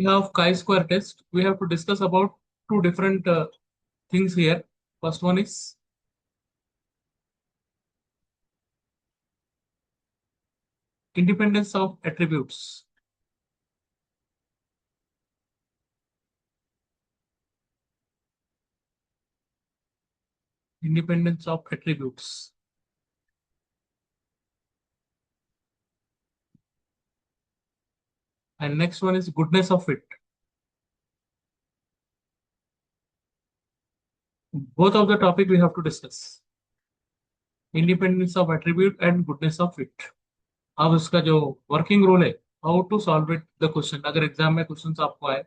We have chi-square test. We have to discuss about two different things here. First one is independence of attributes. Independence of attributes. And next one is goodness of fit. Both of the topic we have to discuss. Independence of attribute and goodness of fit. अब उसका जो working rule है, how to solve it the question, अगर exam में question आपको आए,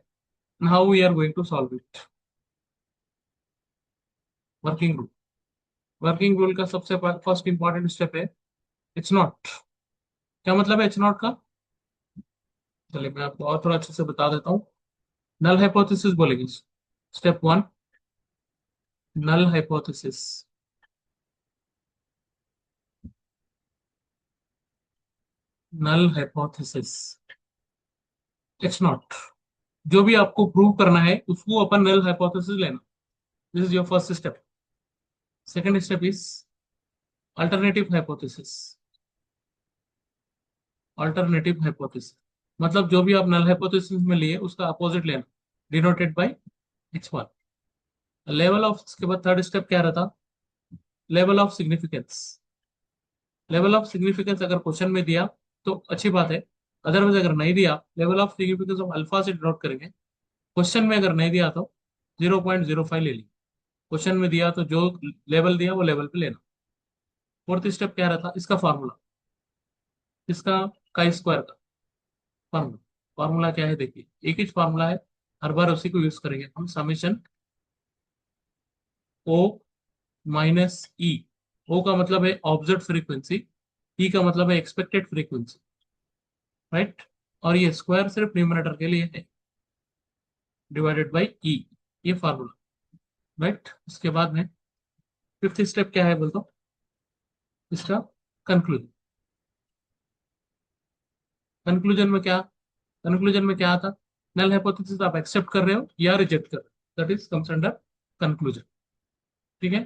how we are going to solve it. Working rule. Working rule का सबसे फर्स्ट इंपॉर्टेंट स्टेप है इट्स नॉट. क्या मतलब है इट्स नॉट का? चलिए मैं आपको और थोड़ा अच्छे से बता देता हूँ. नल हाइपोथेसिस बोलेगी. Step one, null hypothesis. Null hypothesis it's not. जो भी आपको प्रूव करना है उसको अपन नल हाइपोथेसिस लेना. This is your first step. Second step is alternative hypothesis. Alternative hypothesis मतलब जो भी आप नल हाइपोथेसिस में लिए उसका अपोजिट लेना, denoted by x1. Level of, इसके बाद थर्ड स्टेप क्या रहता? Level of significance. Level of significance अगर क्वेश्चन में दिया तो अच्छी बात है, अदरवाइज अगर नहीं दिया level of significance of alpha से डिनोट करेंगे. क्वेश्चन में अगर नहीं दिया तो 0.05 ले ली. क्वेश्चन में दिया तो जो लेवल दिया वो लेवल पे लेना. फोर्थ स्टेप क्या रहता? इसका फार्मूला. इसका काई स्क्वायर का फार्मूला. फार्मूला क्या है देखिए, एक ही फार्मूला है, हर बार उसी को यूज करेंगे हम. समेशन ओ माइनस ई. ओ का मतलब है ऑब्जर्व फ्रीक्वेंसी, ई का मतलब है एक्सपेक्टेड फ्रीक्वेंसी, राइट. और ये स्क्वायर सिर्फ न्यूमरेटर के लिए है, डिवाइडेड बाई ई. ये फार्मूला, राइट. इसके बाद में फिफ्थ स्टेप क्या है बोल दो, इसका कंक्लूजन. कंक्लूजन में क्या? कंक्लूजन में क्या आता? नल हाइपोथेसिस आप एक्सेप्ट कर रहे हो या रिजेक्ट कर रहे हो, that is comes under conclusion. ठीक है.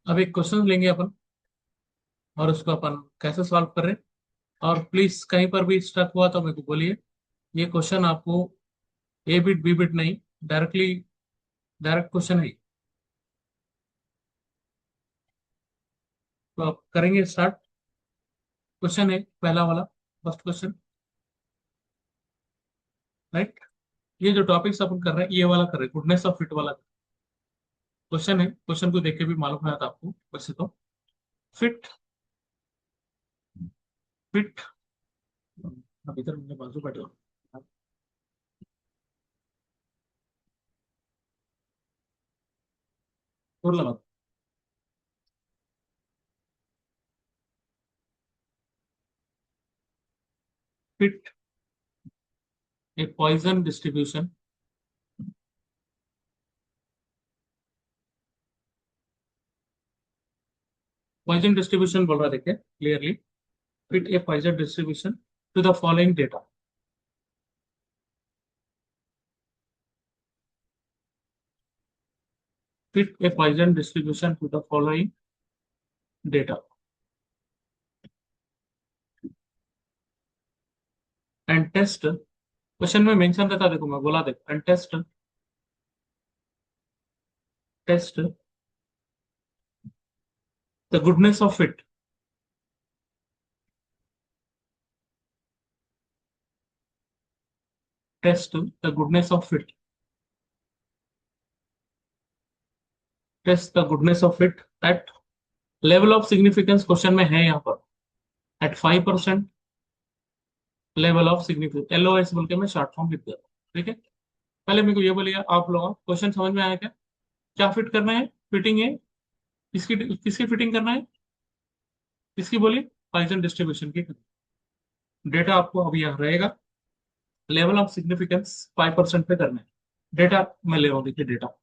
अब एक क्वेश्चन लेंगे अपन और उसको अपन कैसे सॉल्व कर रहे हैं. और प्लीज कहीं पर भी स्टक हुआ तो मेरे को बोलिए. ये क्वेश्चन आपको ए बिट बी बिट नहीं, डायरेक्टली डायरेक्ट क्वेश्चन है. तो आप करेंगे स्टार्ट. क्वेश्चन है पहला वाला, फर्स्ट क्वेश्चन, राइट. ये जो टॉपिक्स अपन कर रहे हैं ये वाला कर रहे हैं, गुडनेस ऑफ फिट वाला क्वेश्चन है. क्वेश्चन को देख के भी मालूम है था आपको वैसे तो. Fit, fit. अब इधर मेरे बाजू बैठे हो. और लगा. Fit a Poisson distribution. Poisson distribution बोल रहा है, देखिए clearly. Fit a Poisson distribution to the following data. Fit a Poisson distribution to the following data and test. Question में मेंशन रहता, देखो मैं बोला, देखो and test. Test the goodness of fit. Test the goodness of fit. Test the goodness of fit at level of significance. Question में है यहाँ पर at 5% level of significance. LOS बोल के मैं शॉर्ट फॉर्म लिख देता हूँ. ठीक है. पहले मेरे को ये बोलिए आप लोग, क्वेश्चन समझ में आया क्या? क्या फिट करना है? फिटिंग है. किसकी किसकी फिटिंग करना है? किसकी बोलिए? पॉइसन डिस्ट्रीब्यूशन की. डेटा आपको अभी यहाँ रहेगा. लेवल ऑफ सिग्निफिकेंस 5% पे करना है. डेटा मैं ले रहा हूँ, देखिए डेटा.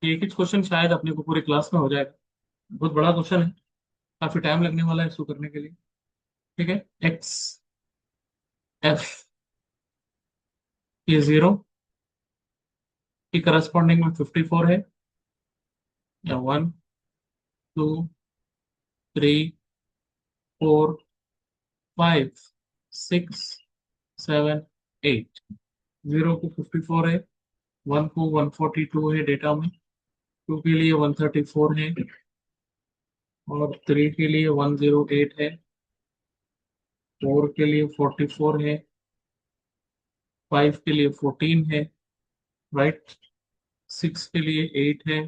ये एक ही क्वेश्चन शायद अपने को पूरी क्लास में हो जाएगा, बहुत बड़ा क्वेश्चन है, काफी टाइम लगने वाला है इसको करने के लिए। ठीक है, एक्स एफ ये 0 की करस्पॉन्डिंग में 54 है, या 1 2 3 4 5 6 7 8। 0 को 54 है, 1 को 142 है डेटा में, 2 के लिए 134 है, और 3 के लिए 108 है, 4 के लिए 44 है, 5 के लिए 14 है, राइट, 6 के लिए 8 है,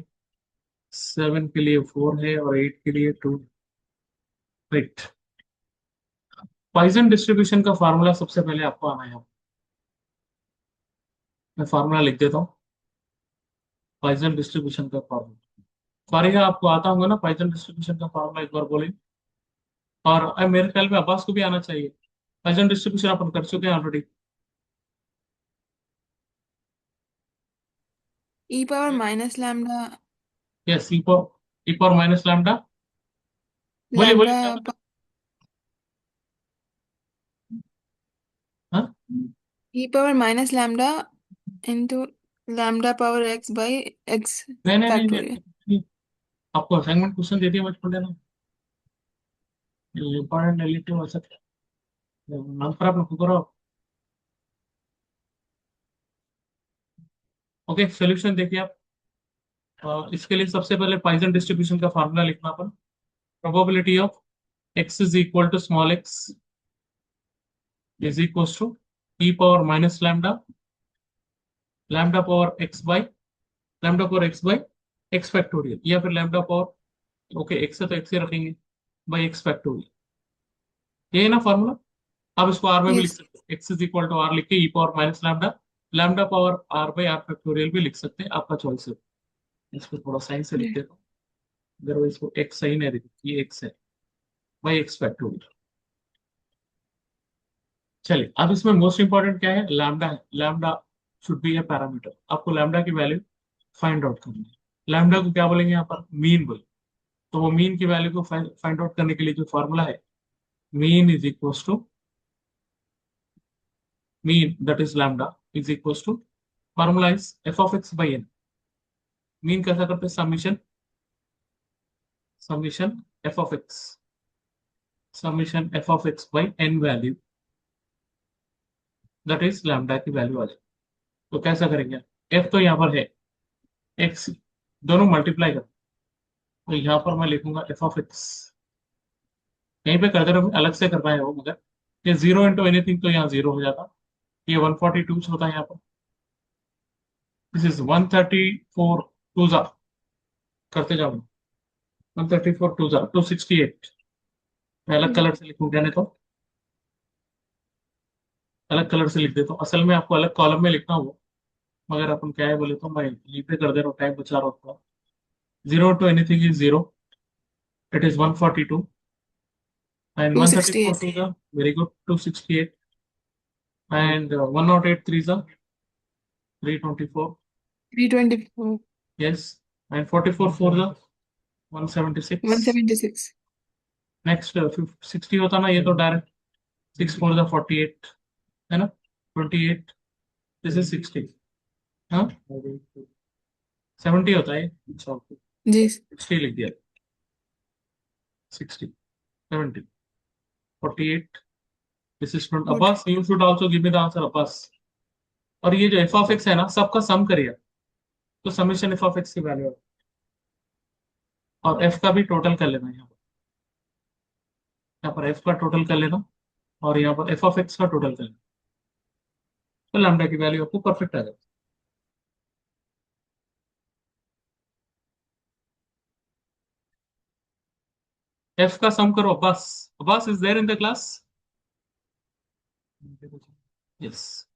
7 के लिए 4 है, और 8 के लिए 2। राइट, पॉइजन डिस्ट्रीब्यूशन का फार्मूला सबसे पहले आपको आना है। मैं फार्मूला लिख देता हूँ, पॉइजन डिस्ट्रीब्यूशन का फार्मूला। सॉरी, आपको आता होगा ना पॉइजन डिस्ट्रीब्यूशन का फार्मूला, एक बार बोले। और मेरे ख्याल में अब्बास को भी आना चाहिए। पॉइजन डिस्ट्रीब्यूशन अपन कर चुके हैं already. e power minus lambda yes, e power minus lambda. बोलिए बोलिए, lambda क्या बोले? pa- हाँ, e power minus lambda into lambda power x by x नहीं नहीं नहीं नहीं, factorial. नहीं। आपको असाइनमेंट क्वेश्चन दे दिया, मत पढ़ लेना। इंपॉर्टेंट रिलेटिव हो सकता है, नाम पर आप लोग करो। ओके, सोल्यूशन देखिए आप। इसके लिए सबसे पहले पॉइजन डिस्ट्रीब्यूशन का फार्मूला लिखना अपन। Probability of x is equal to small x is equal to e power minus lambda, lambda power x by, lambda power x by x factorial, या फिर लैम्डा पावर, ओके x है तो x ही रखेंगे, by x factorial. ये है ना formula. आप इसको आर में भी लिख Yes. सकते हैं, x is equal to r लिख के e power minus lambda, lambda power r by r factorial भी लिख सकते हैं, आपका चॉइस है। इसको थोड़ा साइन से लिख Yeah. देता हूँ, अगर वो इसको x सही नहीं दिखती, ये x है बाई x फैक्टोरियल। चलिए, अब इसमें मोस्ट इंपॉर्टेंट क्या है, लैम्डा है। Lambda should be A parameter, आपको लैम्डा की वैल्यू फाइंड आउट करनी है। लैम्डा को क्या बोलेंगे यहाँ पर, मीन बोले। तो वो मीन की वैल्यू को फाइंड आउट करने के लिए जो फॉर्मूला है, mean is equal to, mean that is lambda is equal to, formula is F of X by N. Mean कैसा करते हैं, summation, summation F of X, summation F of X by N value, that is lambda की value आ जाए। तो कैसा करेंगे, F तो यहाँ पर है, एक्स दोनों मल्टीप्लाई कर, तो यहाँ पर मैं लिखूंगा एफ ऑफ एक्स, यहीं पे करते रहो, अलग से करना है वो, मगर ये 0 इंटू एनीथिंग तो यहाँ 0 हो जाता, ये 142 होता है यहाँ पर, दिस इज 134 टू जा, करते जाओ, 134 टू जा 268। मैं अलग Mm. कलर से लिखूंगा, नहीं तो अलग कलर से लिख देता हूँ, असल में आपको अलग कॉलम में लिखना हो, मगर अपन क्या है बोले तो मैं यहीं पे कर दे रहा हूँ, टाइम बचा रहा हूँ। 0 to anything is 0, it is 142, and 134 268. to the very good 268, and 108 3 the 324, 324. yes, and 44 for the 176। 176. Next 60 होता ना, ये तो डायरेक्ट 6 फोर द 48 है ना, 28, दिस इज 60। हाँ, 70 होता है, Yes. 60 लिख दिया, 60 70 48, this is from What? Abbas, you should also give me the answer Abbas. और ये जो एफ ऑफ एक्स है ना, सबका सम करिए, तो समेशन एफ ऑफ एक्स की वैल्यू है, और एफ का भी टोटल कर लेना, यहाँ पर एफ का टोटल कर लेना, और यहाँ पर एफ ऑफ एक्स का टोटल कर लेना, तो लैम्डा की वैल्यू आपको परफेक्ट आ जाएगी। एफ का सम करो Abbas, Abbas is there in the class, yes,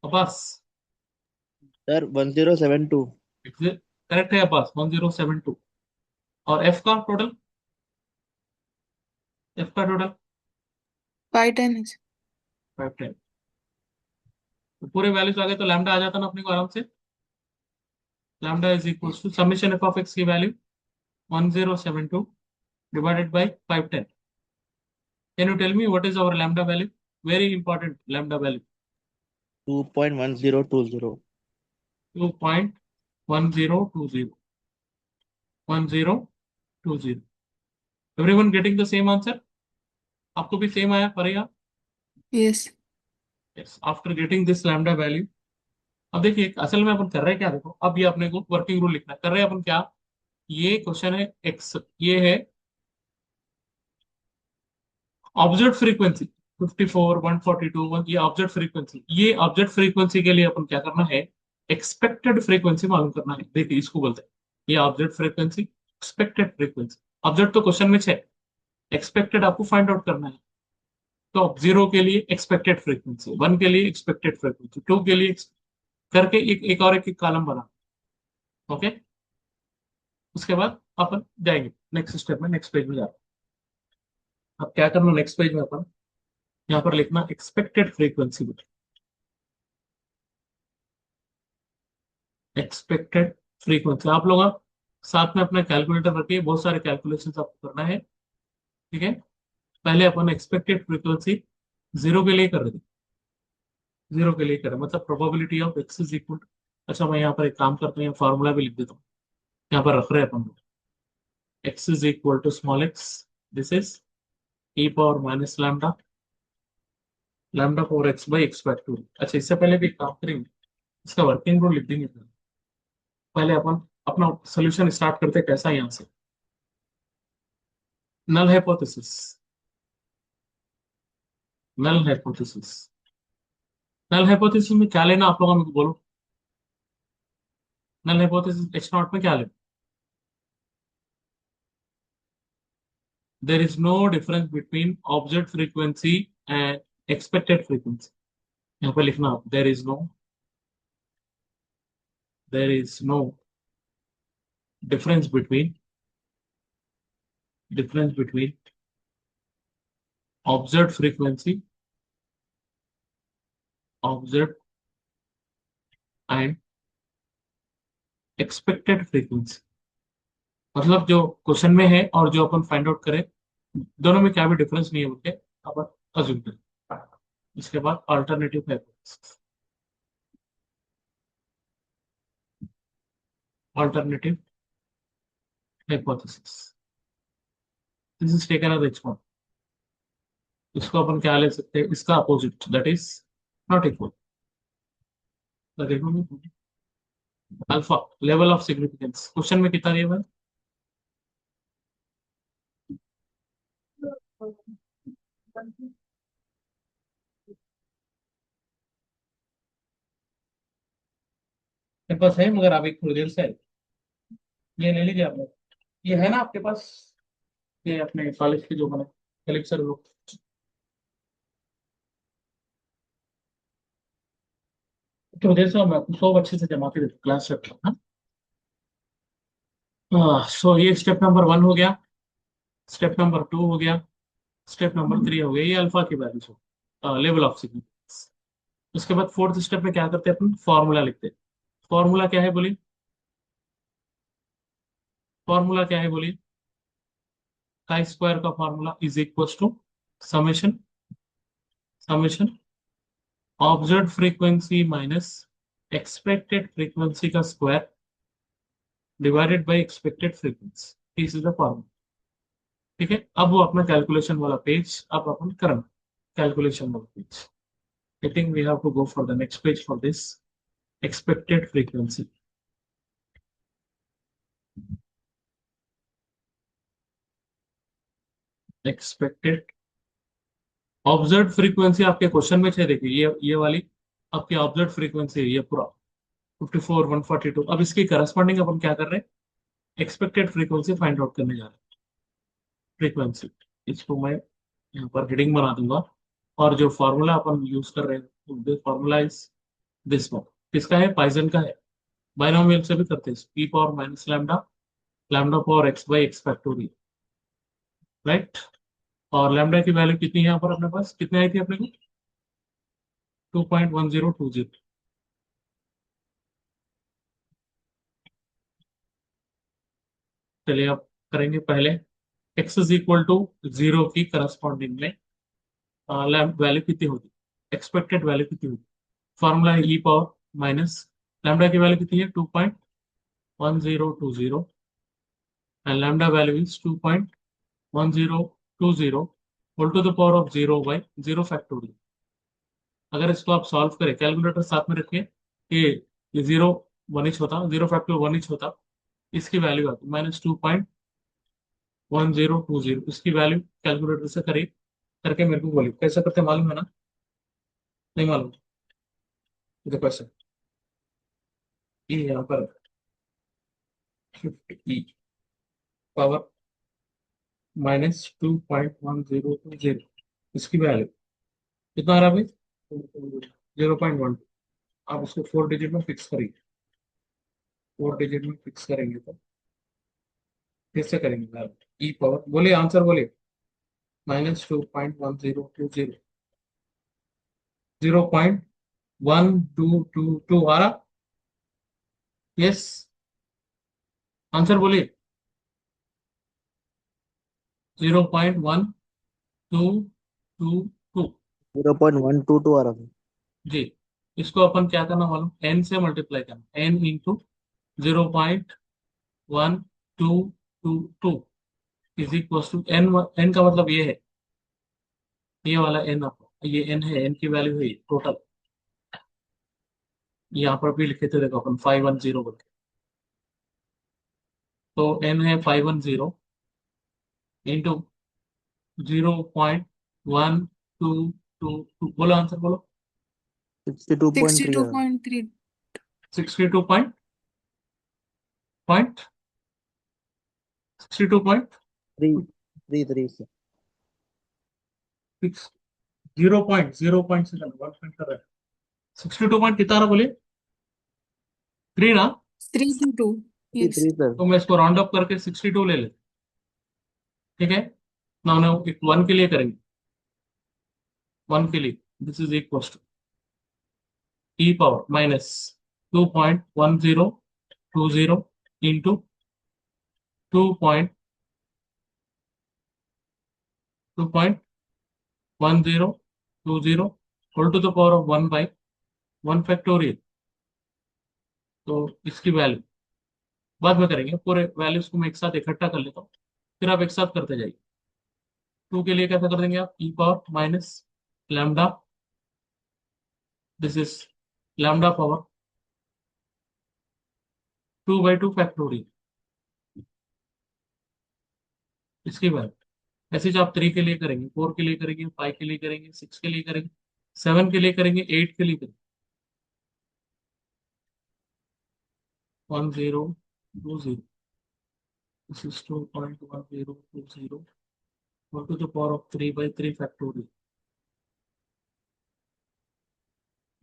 Abbas, sir 1072। Correct है अब्बास, 1072। और एफ का टोटल, एफ का टोटल 510 is 510। तो पूरे वैल्यूज आ गए, तो लैम्डा आ जाता ना अपने को आराम से। Lambda is equal to summation F of X की value 1072 divided by 510. Can you tell me what is our lambda value? Very important lambda value. 2.1020. 2.1020. 1020. Everyone getting the same answer? आपको भी सेम आया पड़ेगा? Yes. Yes. After getting this lambda value, अब देखिए असल में अपन कर रहे हैं क्या, देखो अब ये अपने को वर्किंग रूल लिखना है। कर रहे हैं अपन क्या, ये क्वेश्चन है एक्स, ये है ऑब्जर्व फ्रीक्वेंसी 54 142 ये ऑब्जर्व फ्रीक्वेंसी, ये ऑब्जर्व फ्रीक्वेंसी के लिए अपन क्या करना है, एक्सपेक्टेड फ्रीक्वेंसी मालूम करना है। देखिए इसको बोलते हैं ये observe frequency, expected frequency. Observe तो क्वेश्चन में 6, एक्सपेक्टेड आपको फाइंड आउट करना है। तो 0 के लिए एक्सपेक्टेड फ्रीक्वेंसी, 1 के लिए एक्सपेक्टेड फ्रीक्वेंसी, 2 के लिए करके एक और एक कॉलम बना। ओके, उसके बाद अपन जाएंगे नेक्स्ट स्टेप में, नेक्स्ट पेज में जाते हैं। अब क्या करना नेक्स्ट पेज में, अपन यहाँ पर लिखना एक्सपेक्टेड फ्रीक्वेंसी, एक्सपेक्टेड फ्रीक्वेंसी। आप लोग आप साथ में अपना कैलकुलेटर रखिए, बहुत सारे कैलकुलेशंस आपको करना है। ठीक है, पहले अपन एक्सपेक्टेड फ्रीक्वेंसी 0 के लिए कर रहे थे, 0 के लिए करें मतलब probability of x is equal. अच्छा मैं यहाँ पर एक काम करता हूँ, फॉर्मूला भी लिख देता हूँ, यहाँ पर रख रहे हैं अपन x is equal to small x, this is e power minus lambda, lambda power x by x factorial. अच्छा इससे पहले भी एक काम करेंगे, इसका वर्किंग रूल लिख देंगे। पहले अपन अपना सोल्यूशन स्टार्ट करते हैं, कैसा यहाँ से null hypothesis, null hypothesis. Null hypothesis में क्या लेना आप लोगों को बोलो, नल हाइपोथेसिस एच नॉट में क्या लेना, there is no difference between observed frequency and expected frequency। यहाँ पे लिखना आप there is no difference between observed frequency, observed and expected frequency। मतलब जो क्वेश्चन में है और जो अपन फाइंड आउट करें दोनों में क्या भी डिफरेंस नहीं है बोल के अपन अज्यूम करें। इसके बाद alternative hypothesis, alternative hypothesis this is taken as h1। इसको अपन क्या ले सकते हैं, इसका opposite that is not equal, alpha level of significance. Question में कितना दिया हुआ है, मेरे पास है मगर अभी थोड़ी देर से है। ये ले लीजिए आप लोग, ये है ना आपके पास, ये अपने कॉलेज के जो बने कलीग सर लोग। थोड़ी देर से मैं सब अच्छे से जमा के देता क्लास चल रहा है। सो ये स्टेप नंबर 1 हो गया, स्टेप नंबर 2 हो गया, स्टेप नंबर 3 हो गया, ये अल्फा की वैल्यूज हो, लेवल ऑफ सिग्निफिकेंस। उसके बाद फोर्थ स्टेप में क्या करते हैं अपन, फॉर्मूला लिखते हैं। फॉर्मूला क्या है बोलिए, फॉर्मूला क्या है बोलिए, काई स्क्वायर का formula is equal to summation, summation observe frequency minus expected frequency का square divided by expected frequency, this is the formula. ठीक है, अब वो अपना कैलकुलेशन वाला पेज अब अपन करना, कैलकुलेशन वाला page. I think we have to go for the next page for this expected frequency. Expected observe frequency आपके क्वेश्चन में थे, देखिए ये वाली आपकी ऑब्जर्व फ्रीक्वेंसी है, ये पूरा 54 142। अब इसकी करस्पॉन्डिंग अपन क्या कर रहे हैं, एक्सपेक्टेड फ्रीक्वेंसी फाइंड आउट करने जा रहे हैं। फ्रीक्वेंसी, इसको मैं यहाँ पर हेडिंग बना दूंगा, और जो फॉर्मूला अपन यूज कर रहे हैं फॉर्मूला इज दिस वन, किसका है, पाइजन का है। बाइनोमियल से भी करते हैं, P power minus lambda, lambda power x by x factorial, right. और लैम्डा की वैल्यू कितनी है यहाँ पर अपने पास, कितनी आई थी अपने को, 2.1020। चलिए अब करेंगे पहले x इज इक्वल टू 0 की करस्पॉन्डिंग में वैल्यू कितनी होगी, एक्सपेक्टेड वैल्यू कितनी होगी। फॉर्मूला है ई पावर माइनस लैम्डा की वैल्यू कितनी है 2.1020 and lambda value is 2.1020 whole to the power of 0 by 0 factorial. अगर इसको आप सॉल्व करें कैलकुलेटर साथ में रखिए कि ये 0 वन इंच होता, 0 फैक्टर वन इंच होता, इसकी वैल्यू आती -2.1020। इसकी वैल्यू कैलकुलेटर से करिए, करके मेरे को बोलिए कैसे करते हैं, मालूम है ना? नहीं मालूम? देखो ऐसे, ये यहाँ पर शिफ्ट ई पावर -2.1020, इसकी वैल्यू कितना आ रहा है भाई, 0.1। आप इसको 4 डिजिट में फिक्स करिए, 4 डिजिट में फिक्स करेंगे तो कैसे करेंगे ई पावर, बोलिए आंसर बोलिए, -2.1020, 0.1222 आ रहा? यस, आंसर बोलिए। 0.1222 0.122 आ रहा था। जी। इसको अपन क्या करना मालूम, एन से मल्टीप्लाई करना, n into 0.1222 is equal to n. N का मतलब ये है, ये वाला एन, आपको ये एन है, एन की वैल्यू है टोटल, यहाँ पर भी लिखे थे देखो अपन 510 बोल के, तो एन है 510 इंटू 0.1222, बोलो आंसर बोलो। 62.3 आ रहा 62.3. 62 पॉइंट 62 पॉइंट 3 से 6, 0.0 से 1 पॉइंट कर रहा है, 62 पॉइंट कितना रहा बोलिए, 3 ना? 3 to 2. Yes. 3 सर। तो मैं इसको राउंड अप करके 62 ले लेते, ठीक है ना? हमने एक 1 के लिए करेंगे, 1 के लिए this is equal to e power -2.1020 into 2.1020 whole to the power of 1 by 1 factorial. तो इसकी वैल्यू बाद में करेंगे, पूरे वैल्यूज को मैं एक साथ इकट्ठा कर लेता हूँ, फिर आप एक साथ करते जाइए। 2 के लिए कैसे कर देंगे आप, e power minus lambda, this is lambda power 2/2 factorial, इसकी वैल्यू ऐसे ही आप 3 के लिए करेंगे, 4 के लिए करेंगे, 5 के लिए करेंगे, 6 के लिए करेंगे, 7 के लिए करेंगे, 8 के लिए करेंगे, 1020, this is 2.1020 1 to the power of 3/3 factorial.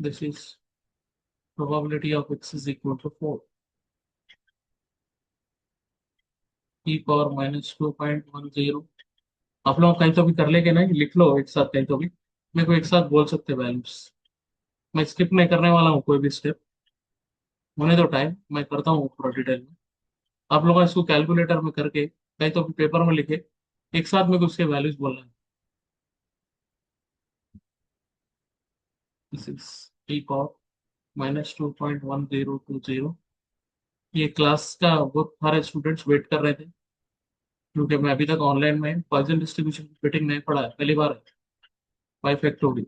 This is probability of x is equal to 4, e power -2.10। आप लोग कहीं तो भी कर लेंगे ना, लिख लो एक साथ कहीं तो भी, मेरे को एक साथ बोल सकते वैल्यूज। मैं स्किप नहीं करने वाला हूँ कोई भी स्टेप, होने दो टाइम, मैं करता हूँ पूरा डिटेल में। आप लोग इसको कैलकुलेटर में करके कहीं तो भी पेपर में लिखे, एक साथ मेरे को उसके वैल्यूज बोलना है। This is e power -2.1020। ये क्लास का बहुत सारे स्टूडेंट्स वेट कर रहे थे, क्योंकि मैं अभी तक ऑनलाइन में पॉइजन डिस्ट्रीब्यूशन की फिटिंग नहीं पढ़ा है, पहली बार है, बाई फैक्टोरियल।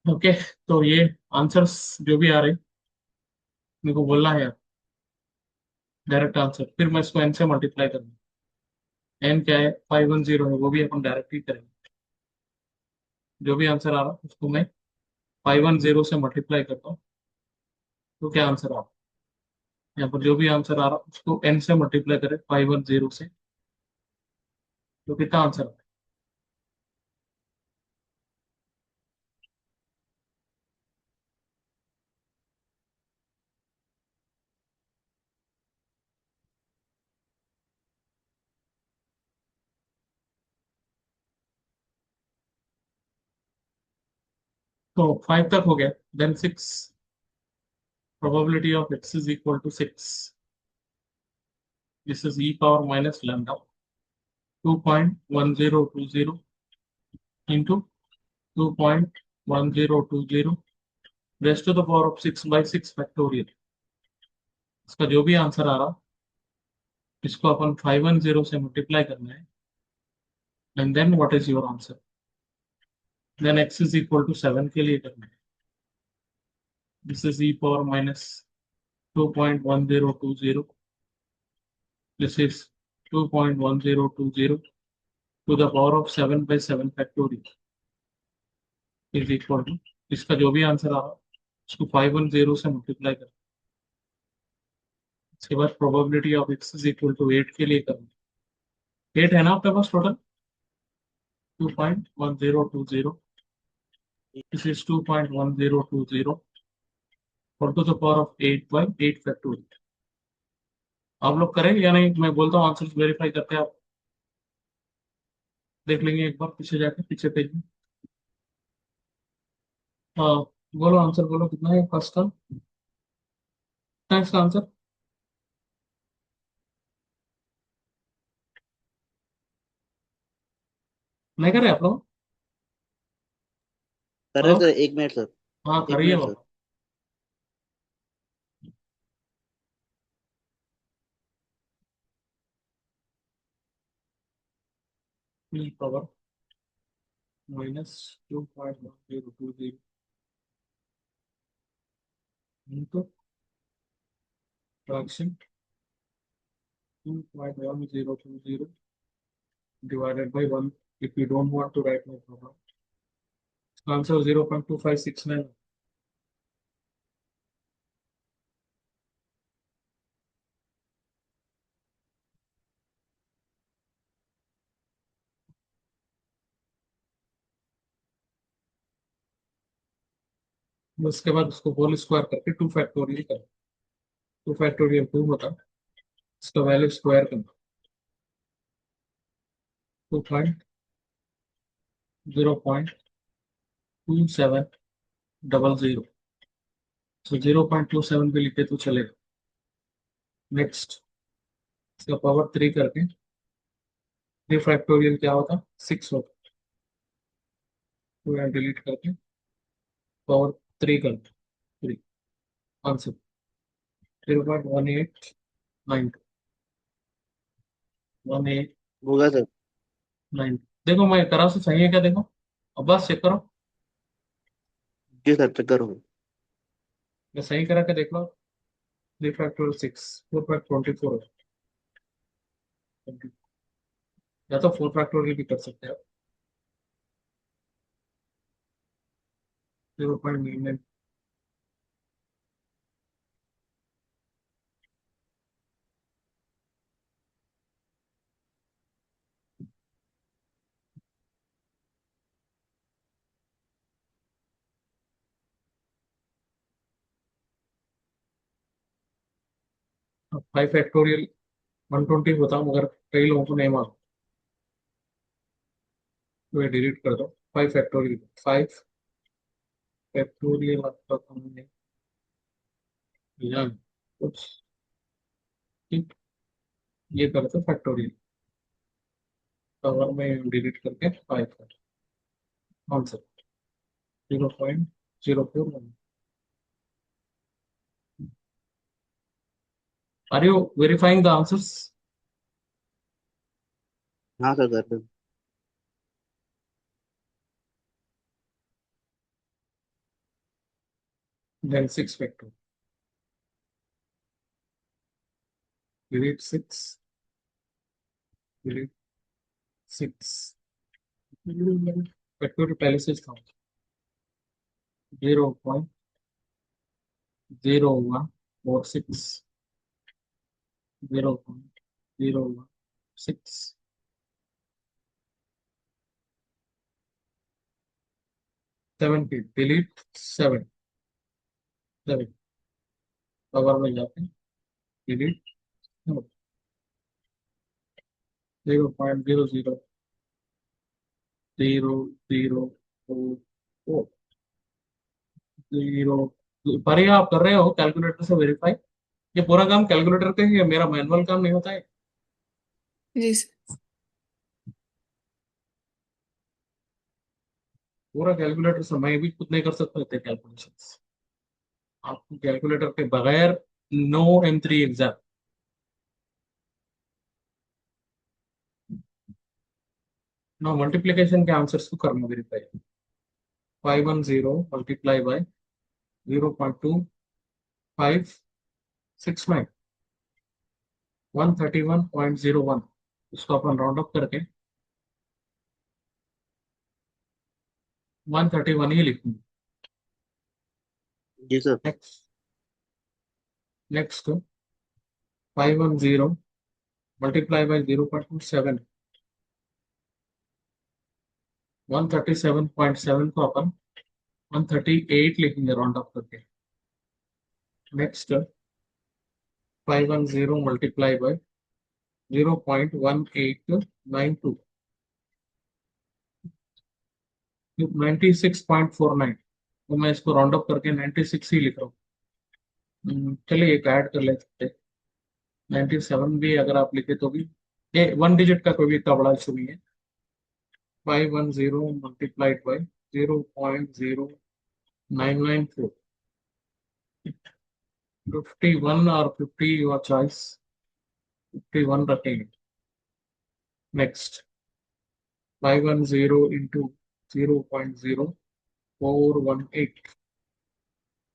ओके, तो ये आंसर्स जो भी आ रहे हैं मेरे को बोलना है, डायरेक्ट आंसर, फिर मैं इसको एन से मल्टीप्लाई करूंगा। एन क्या है, 510 है, वो भी अपन डायरेक्ट ही करेंगे। जो भी आंसर आ रहा है उसको मैं 510 से मल्टीप्लाई करता हूँ, तो क्या आंसर आ रहा है, यहाँ पर जो भी आंसर आ रहा है उसको एन से मल्टीप्लाई करें 510 से, तो कितना आंसर आ रहा है। तो 5 तक हो गया, then 6, probability of x is equal to 6, This is e power minus lambda 2.1020 into 2.1020 raised to the power of 6 by 6 factorial. इसका जो भी आंसर आ रहा इसको अपन 510 से मल्टीप्लाई करना है and then what is your answer. Then x is equal to 7 के लिए करना है. This is e power minus 2.1020. This is 2.1020 to the power of 7 by 7 factorial is equal to, इसका जो भी आंसर आ रहा उसको 510 से मल्टीप्लाई करना. इसके बाद probability of x is equal to 8 के लिए करना. 8 है ना आपके पास टोटल. 2.1020. This is 2.1020 और to the power of 8 by 8 factorial. आप लोग करें या नहीं, मैं बोलता हूँ आंसर वेरीफाई करके आप देख लेंगे एक बार पीछे जाके, पीछे पेज में. हाँ बोलो आंसर बोलो, कितना है फर्स्ट का, कितना है इसका आंसर. नहीं करे आप लोग. कर रहे हाँ सर, 1 मिनट सर, हाँ 1 करिए minute sir. Baba. e power minus 2.1020 into fraction 2.1020 divided by 1. If you don't want to write, no problem. Answer 0.2569. उसके बाद उसको होल स्क्वायर करके 2 फैक्टोरियल कर. 2 फैक्टोरियल 2 होता, इसका वैल्यू स्क्वायर करना. 0.2700. तो 0.27 पे लिखे तो चलेगा. नेक्स्ट इसका पावर 3 करके 3 फैक्टोरियल क्या होता, 6 होता. तो यहाँ डिलीट करके पावर 3 कर 3. आंसर 0.1892. 1892. होगा सर. देखो मैं करा से सही है क्या, देखो अब बस चेक करो. जी सर, चेक करो. मैं सही करा के देख लो. 3 फैक्टोरियल 6, 4.24 या तो 4 फैक्टोरियल भी कर सकते हैं आप. 0.99. 5 फैक्टोरियल 120 होता मगर कई लोगों को नहीं मालूम, तो ये डिलीट कर दो. 5 फैक्टोरियल 5 फैक्टोरियल आपका काम नहीं यार कुछ. ठीक, ये कर दो फैक्टोरियल, कवर में डिलीट करके 5 कर. Answer 0.041. Are you verifying the answers. हाँ सर, कर दो. Then 6 factor. Delete 6. Delete 6. Factor पहले से था 0.0146. 0.016. 70. Delete 7. 7. कवर में जाते डिलीट 0.00040. पर ये आप कर रहे हो कैलकुलेटर से वेरीफाई. ये पूरा काम कैलकुलेटर का ही है, मेरा मैनुअल काम नहीं होता है. जी सर। पूरा कैलकुलेटर से मैं भी खुद नहीं कर सकता इतने कैलकुलेशंस। आपको कैलकुलेटर के बगैर नो M3 एग्जाम। ना मल्टीप्लिकेशन के आंसर्स को करना वेरीफाई। 510 multiply bye 0.2569 131.01। इसको अपन राउंड अप करके 131 ही लिखूंगे। जी sir. Next next 510 multiply by 0.27 137.7 को अपन 138 लिखेंगे राउंड अप करके। Next 510 multiply by 0.1892 96.49। तो मैं इसको राउंड अप करके 96 ही लिख रहा हूँ। चलिए एक ऐड कर लेते हैं। 97 भी अगर आप लिखे तो भी ये वन डिजिट का कोई भी इतना बड़ा इशू नहीं है। 510 मल्टीप्लाइड बाय 0.0994 51 और 50 योर चॉइस। 51 रखेंगे। नेक्स्ट 510 इंटू 0.0418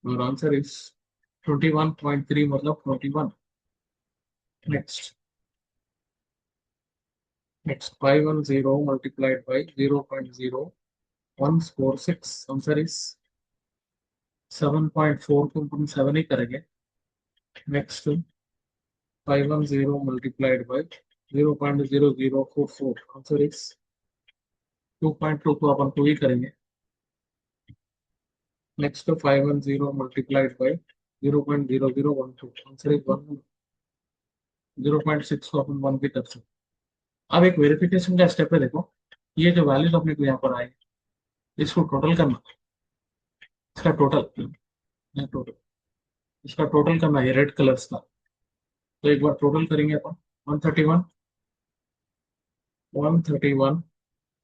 और आंसर इज 21.3 मतलब 21। Next 510 multiplied by 0.0146 answer is 7.4 को हम 7 ही करेंगे। Next 510 multiplied by 0.0044 answer is 2.2 को अपन 2 ही करेंगे। Next 510 multiplied by 0.0012 answer is 1। 0.6 को अपन 1 भी कर सकते। अब एक वेरिफिकेशन का स्टेप है। देखो ये जो वैल्यूज अपने को यहाँ पर आए इसको टोटल करना। इसका टोटल इसका टोटल करना है रेड कलर्स का। तो एक बार टोटल करेंगे अपन 131 131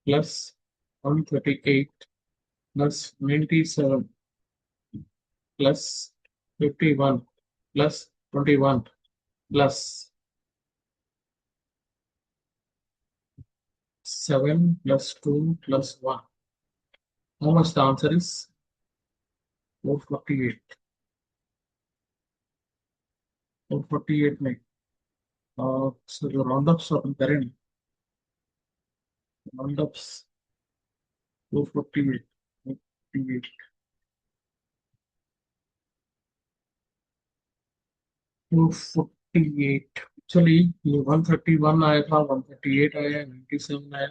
plus 138 plus 97 plus 51 plus 21 plus 7 plus 2 plus 1। How much the answer is 448। 448 में so जो राउंड अप्स अपन करें राउंड अप्स 448 248 चलिए ये 131 आया था 138 आया 97 आया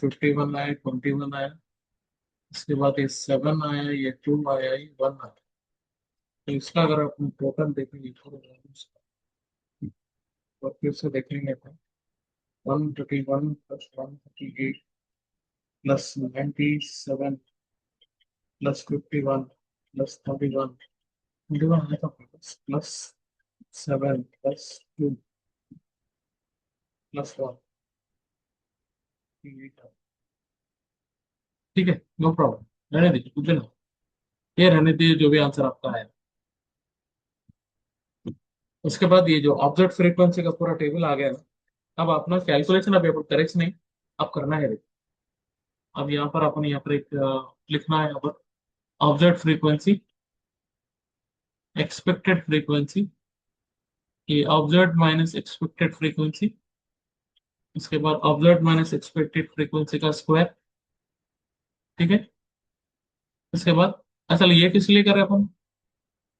51 आया 21 आया। इसके बाद ये 7 आया ये 2 आया ये 1 आया। तो इसका अगर अपन टोटल देखेंगे तो फिर से देखेंगे तो 131 प्लस 138 प्लस 97 प्लस 51 प्लस 31 21 है तो प्लस 7 प्लस 2 प्लस 1। ठीक है नो प्रॉब्लम रहने दीजिए कुछ ना। ये रहने दीजिए जो भी आंसर आपका है। उसके बाद ये जो ऑब्जर्व फ्रीक्वेंसी का पूरा टेबल आ गया ना। अब अपना कैलकुलेशन अभी अपन करेक्ट नहीं अब करना है। अब यहाँ पर अपन यहाँ पर एक लिखना है यहाँ पर ऑब्जर्व फ्रीक्वेंसी एक्सपेक्टेड फ्रीक्वेंसी ये ऑब्जर्व माइनस एक्सपेक्टेड फ्रीक्वेंसी। उसके बाद ऑब्जर्व माइनस एक्सपेक्टेड फ्रीक्वेंसी का स्क्वायर। ठीक है। इसके बाद असल ये किस लिए कर रहे हैं अपन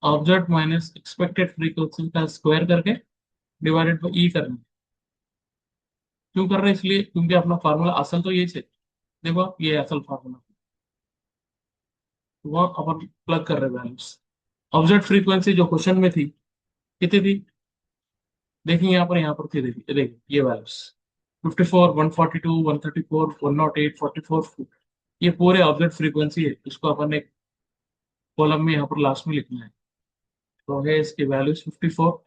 ऑब्जर्व माइनस एक्सपेक्टेड फ्रीक्वेंसी का स्क्वायर करके डिवाइडेड बाई ई करना। क्यों कर रहे हैं इसलिए क्योंकि अपना फार्मूला असल तो ये है। देखो ये असल फार्मूला वो अपन प्लग कर रहे हैं वैल्यूज। ऑब्जर्व फ्रीक्वेंसी जो क्वेश्चन में थी कितनी थी देखिए यहाँ पर थी देखिए देखिए ये वैल्यूज 54 142 134 108 44। ये पूरे ऑब्जर्व फ्रीक्वेंसी है इसको अपन एक कॉलम में यहाँ पर लास्ट में लिखना है। तो है इसकी वैल्यूज 54।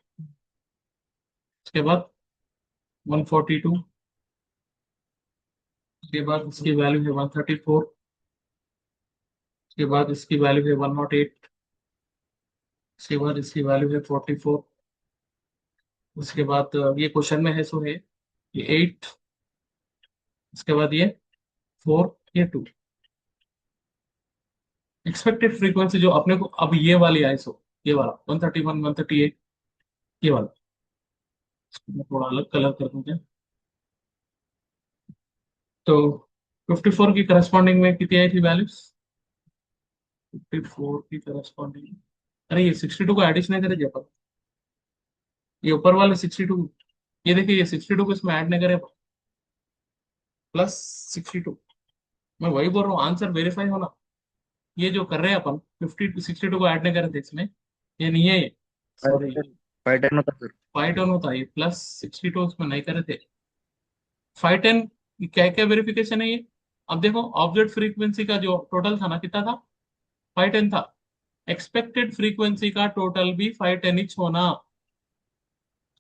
इसके बाद 142, उसके बाद इसकी वैल्यू है 134, उसके बाद इसकी वैल्यू है 108, उसके बाद इसकी वैल्यू है 44, उसके बाद ये क्वेश्चन में है सो है ये 8, उसके बाद ये 4, ये 2। एक्सपेक्टेड फ्रीक्वेंसी जो अपने को अब ये वाली आई सो ये वाला 131, 138, ये वाला मैं थोड़ा अलग कलर कर दूं क्या? तो 54 की करस्पॉन्डिंग में कितनी आई थी वैल्यूज? 54 की करस्पॉन्डिंग, अरे ये 62 को एडिशन नहीं करे जब ये ऊपर वाले 62, ये देखिए ये 62 को इसमें ऐड नहीं करे प्लस 62, मैं वही बोल रहा हूँ आंसर वेरीफाई होना। ये जो कर रहे हैं अपन 62 को ऐड नहीं करे थे इसमें, ये नहीं है ये, सॉरी 510 होता सर। 510 होता है, ये प्लस 62 उसमें नहीं करे थे। 510 क्या क्या वेरिफिकेशन है ये? अब देखो ऑब्जेक्ट फ्रीक्वेंसी का जो टोटल था ना कितना था? 510 था। एक्सपेक्टेड फ्रीक्वेंसी का टोटल भी 510 ही होना।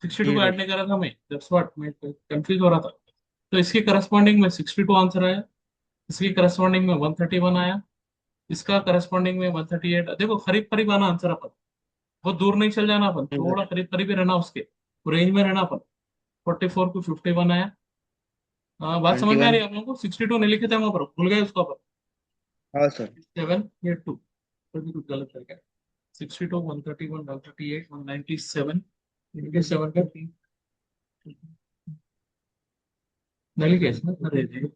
62 जी को सर। ऐड नहीं करा था मैं, दैट्स व्हाट मैं कंफ्यूज हो रहा था। तो इसके करस्पॉन्डिंग में 62 आंसर आया, इसकी करस्पॉन्डिंग में 131 आया, इसका करस्पॉन्डिंग में 138। देखो करीब करीब आना आंसर अपन, बहुत दूर नहीं चल जाना अपन, जी थोड़ा सर। करीब करीब ही रहना उसके रेंज में रहना अपन। 44 को 51 आया। बात समझ में आ 21। रही है आप लोगों को? 62 नहीं लिखे थे वहां पर, भूल गए उसको अपन। हाँ सर। 7 ये 2, तो भी कुछ गलत कर गया। 62, 131, 138, 197, 97 का 3 नहीं लिखे इसमें, अरे रे।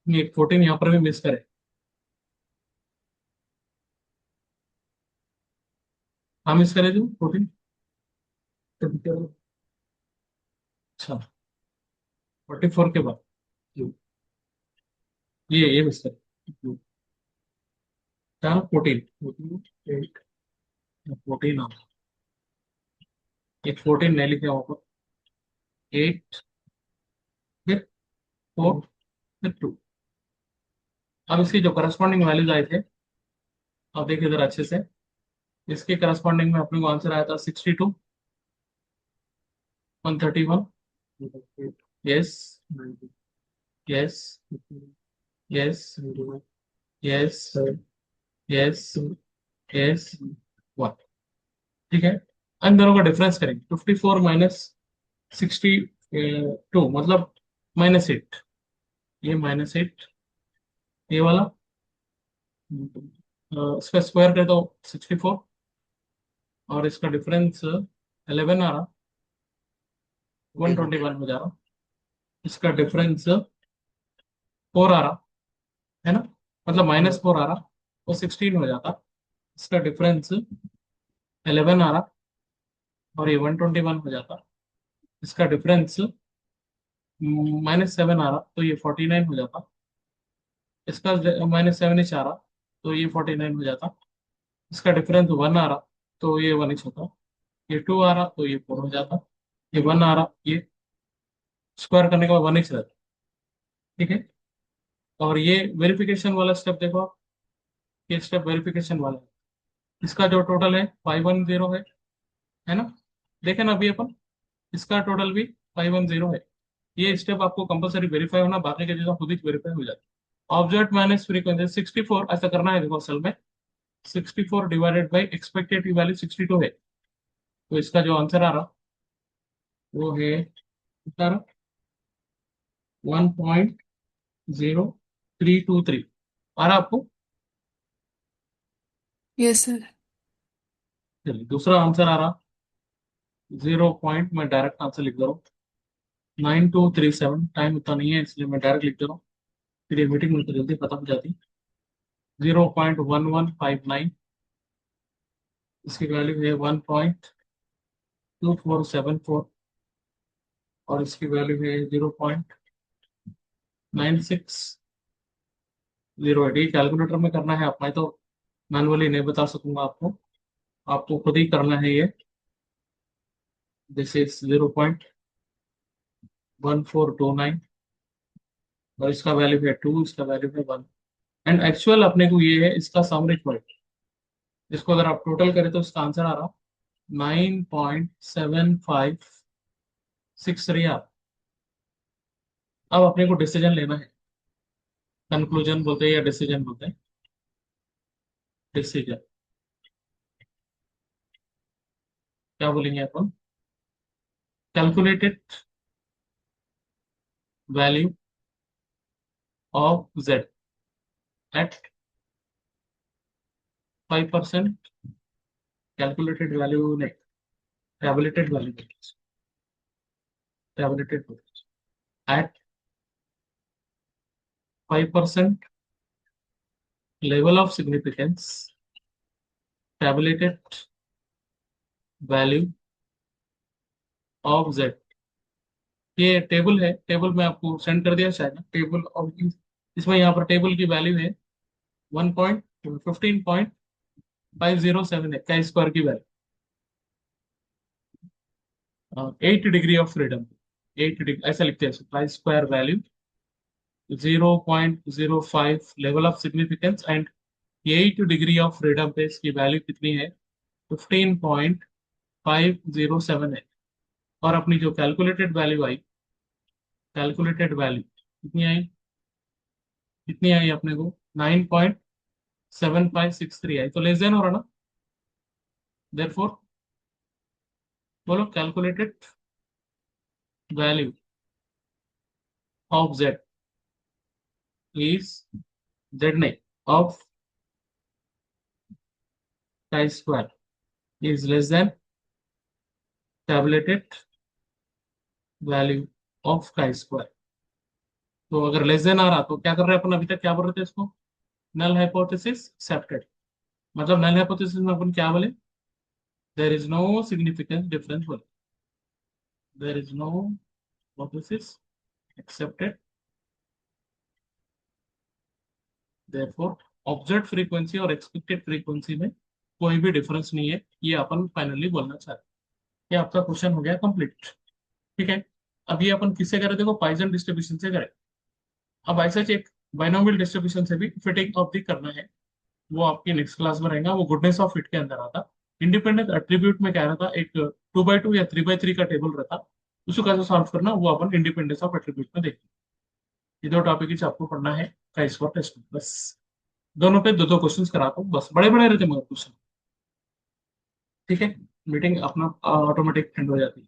ये 14 यहाँ पर भी मिस करे। हाँ मिस करे जो 14, अच्छा 44 के बाद ये मिस करे क्या? 14, 8, 14 आता, ये 14 नहीं लिखे वहां पर। 8 फिर 4 फिर 2। अब इसकी जो करस्पॉन्डिंग वैल्यूज आए थे, अब देखिए इधर अच्छे से, इसके करस्पॉन्डिंग में अपने को आंसर आया था 62, 131, yes, yes, yes, yes, yes, yes, 1। ठीक है, इन दोनों का डिफरेंस करेंगे। 54 माइनस 62 मतलब -8, ये -8, ये वाला इसका स्क्वायर कर दो 64, और इसका डिफरेंस 11 आ रहा, जी सर। 121 हो जा रहा, इसका डिफरेंस 4 आ रहा है ना, मतलब -4 आ रहा, तो 16 हो जाता। इसका डिफरेंस 11 आ रहा, और ये 121 हो जाता। इसका डिफरेंस -7 आ रहा, तो ये 49 हो जाता। इसका -7 ही आ रहा, तो ये 49 हो जाता। इसका डिफरेंस 1 आ रहा, तो ये 1 ही होता। ये 2 आ रहा, तो ये 4 हो जाता। ये 1 आ रहा, ये स्क्वायर करने के बाद 1 ही रहता। ठीक है, और ये वेरिफिकेशन वाला स्टेप देखो आप, ये स्टेप वेरिफिकेशन वाला है। इसका जो टोटल है 510 है ना, देखे ना अभी अपन, इसका टोटल भी 510 है। ये स्टेप आपको कंपलसरी वेरीफाई होना, बाकी के चीजें खुद ही वेरीफाई हो जाती है। ऑब्जेक्ट माइनस फ्रीक्वेंसी 64 ऐसा करना है, देखो असल में 64 डिवाइडेड बाई एक्सपेक्टेड की वैल्यू 62 है, तो इसका जो आंसर आ रहा वो है कितना आ रहा? 1.0323 आ रहा आपको? Yes sir. चलिए दूसरा आंसर आ रहा 0 मैं डायरेक्ट आंसर लिख दे रहा हूँ 9237। टाइम उतना नहीं है इसलिए मैं डायरेक्ट लिख दे रहा हूँ, फिर ये मीटिंग में तो जल्दी खत्म हो जाती। 0.1159, इसकी वैल्यू है 1.2474, और इसकी वैल्यू है 0.9608। ये कैलकुलेटर में करना है, आप मैं तो मैनुअली नहीं बता सकूंगा आपको, आपको खुद ही करना है ये। दिस इज 0.1429, और इसका वैल्यू है 2, इसका वैल्यू है 1। एंड एक्चुअल अपने को ये है इसका समरी पॉइंट, इसको अगर आप टोटल करें तो इसका आंसर आ रहा 9.7563 आर। अब अपने को डिसीजन लेना है, कंक्लूजन बोलते हैं या डिसीजन बोलते हैं, डिसीजन क्या बोलेंगे अपन, calculated value of z at 5%, calculated value नहीं, tabulated value, tabulated at 5% level of significance, tabulated value of z। ये टेबल है, टेबल में आपको सेंड कर दिया शायद ना, टेबल ऑफ, इसमें यहाँ पर टेबल की वैल्यू है 15.507 है, का स्क्वायर की value 8 degree of freedom, 8 degree ऐसा लिखते हैं, का square value 0.05 level of significance and 8 degree of freedom पे इसकी वैल्यू कितनी है, 15.507 है। और अपनी जो कैलकुलेटेड वैल्यू आई, कैलकुलेटेड वैल्यू कितनी आई अपने को 9.7563 आई, तो लेस देन हो रहा ना, देयरफॉर बोलो calculated value of Z is, Z नहीं, ऑफ का square is less than tabulated value of का स्क्वायर। तो अगर लेस देन आ रहा तो क्या कर रहे हैं अपन, अभी तक क्या बोल रहे थे इसको, नल हाइपोथेसिस एक्सेप्टेड। मतलब नल हाइपोथेसिस में अपन क्या बोले, there is no significant difference बोले, there is no hypothesis accepted, therefore observed frequency और एक्सपेक्टेड फ्रीक्वेंसी में कोई भी डिफरेंस नहीं है, ये अपन फाइनली बोलना चाहते हैं। ये आपका क्वेश्चन हो गया कंप्लीट। ठीक है, अब ये अपन किससे करें, देखो पॉइसन डिस्ट्रीब्यूशन से करें। अब ऐसा एक बाइनोमियल डिस्ट्रीब्यूशन से भी फिटिंग ऑफ दी करना है, वो आपकी नेक्स्ट क्लास में रहेगा, वो गुडनेस ऑफ फिट के अंदर आता। इंडिपेंडेंट एट्रीब्यूट में क्या रहता, एक 2x2 या 3x3 का टेबल रहता, उसको कैसे सॉल्व करना वो अपन इंडिपेंडेंस ऑफ एट्रीब्यूट में देखेंगे। ये दो टॉपिक आपको पढ़ना है का स्कोर टेस्ट में, बस दोनों पे दो दो क्वेश्चंस कराता हूँ, बस बड़े बड़े रहते मगर क्वेश्चन। ठीक है, मीटिंग अपना ऑटोमेटिक एंड हो जाती है।